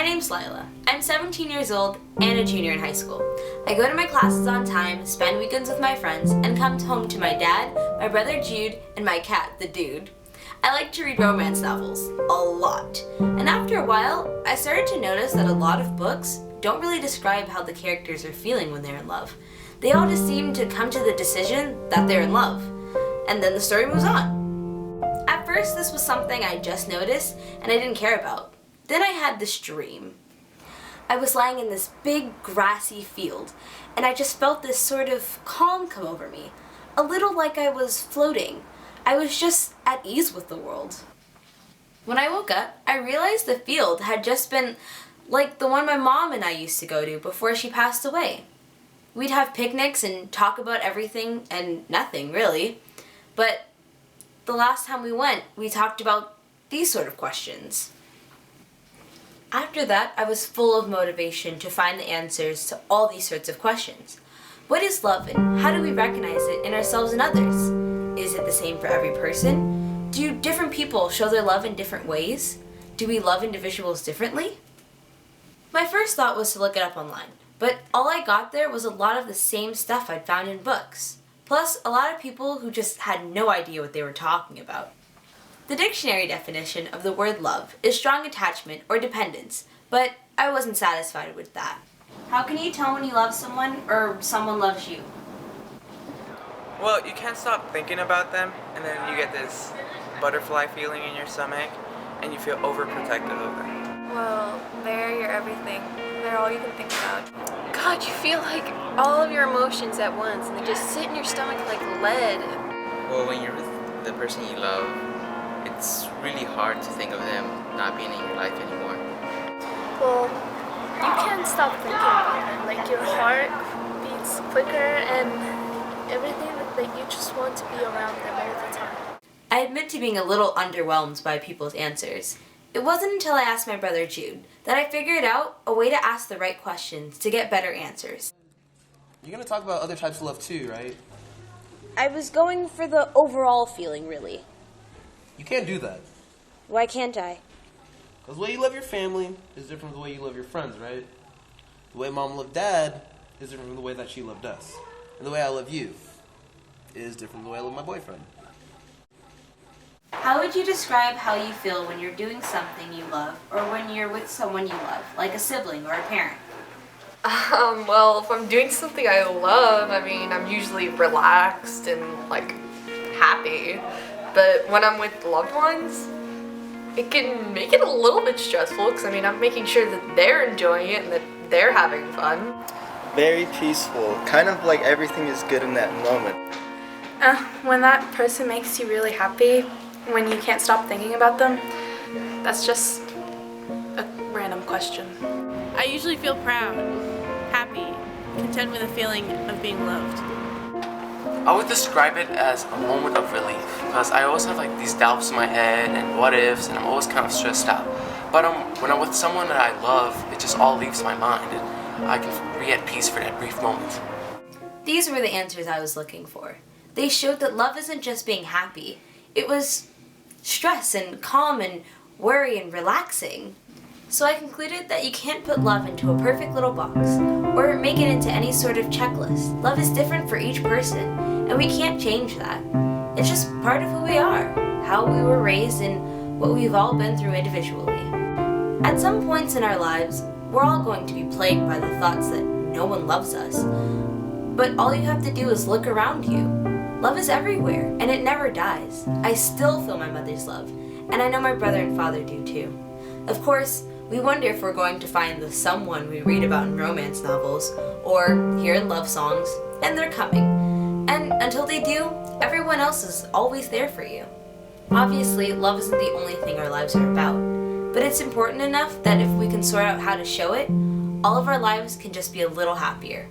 name's Lyla. I'm 17 years old and a junior in high school. I go to my classes on time, spend weekends with my friends, and come home to my dad, my brother Jude, and my cat, the Dude. I like to read romance novels, a lot. And after a while, I started to notice that a lot of books don't really describe how the characters are feeling when they're in love. They all just seem to come to the decision that they're in love, and then the story moves on. At first, this was something I just noticed and I didn't care about. Then I had this dream. I was lying in this big grassy field, and I just felt this sort of calm come over me, a little like I was floating. I was just at ease with the world. When I woke up, I realized the field had just been like the one my mom and I used to go to before she passed away. We'd have picnics and talk about everything and nothing, really. But the last time we went, we talked about these sort of questions. After that, I was full of motivation to find the answers to all these sorts of questions. What is love, and how do we recognize it in ourselves and others? Is it the same for every person? Do different people show their love in different ways? Do we love individuals differently? My first thought was to look it up online, but all I got there was a lot of the same stuff I'd found in books, plus a lot of people who just had no idea what they were talking about. The dictionary definition of the word love is strong attachment or dependence, but I wasn't satisfied with that. How can you tell when you love someone or someone loves you? Well, you can't stop thinking about them, and then you get this butterfly feeling in your stomach, and you feel overprotective of them. Well, they're your everything. They're all you can think about. God, you feel like all of your emotions at once, and they just sit in your stomach like lead. Well, when you're with the person you love, it's really hard to think of them not being in your life anymore. Well, you can't stop thinking about them. Like, your heart beats quicker and everything that you just want to be around them all the time. I admit to being a little underwhelmed by people's answers. It wasn't until I asked my brother Jude that I figured out a way to ask the right questions to get better answers. You're going to talk about other types of love too, right? I was going for the overall feeling, really. You can't do that. Why can't I? Because the way you love your family is different from the way you love your friends, right? The way Mom loved Dad is different from the way that she loved us. And the way I love you is different from the way I love my boyfriend. How would you describe how you feel when you're doing something you love or when you're with someone you love, like a sibling or a parent? Well, if I'm doing something I love, I'm usually relaxed and, happy. But when I'm with loved ones, it can make it a little bit stressful because, I'm making sure that they're enjoying it and that they're having fun. Very peaceful, kind of like everything is good in that moment. When that person makes you really happy, when you can't stop thinking about them, that's just a random question. I usually feel proud, happy, content with the feeling of being loved. I would describe it as a moment of relief because I always have these doubts in my head and what ifs, and I'm always kind of stressed out. But when I'm with someone that I love, it just all leaves my mind and I can be at peace for that brief moment. These were the answers I was looking for. They showed that love isn't just being happy. It was stress and calm and worry and relaxing. So I concluded that you can't put love into a perfect little box or make it into any sort of checklist. Love is different for each person, and we can't change that. It's just part of who we are, how we were raised, and what we've all been through individually. At some points in our lives, we're all going to be plagued by the thoughts that no one loves us. But all you have to do is look around you. Love is everywhere, and it never dies. I still feel my mother's love, and I know my brother and father do too. Of course, we wonder if we're going to find the someone we read about in romance novels or hear in love songs, and they're coming. And until they do, everyone else is always there for you. Obviously, love isn't the only thing our lives are about, but it's important enough that if we can sort out how to show it, all of our lives can just be a little happier.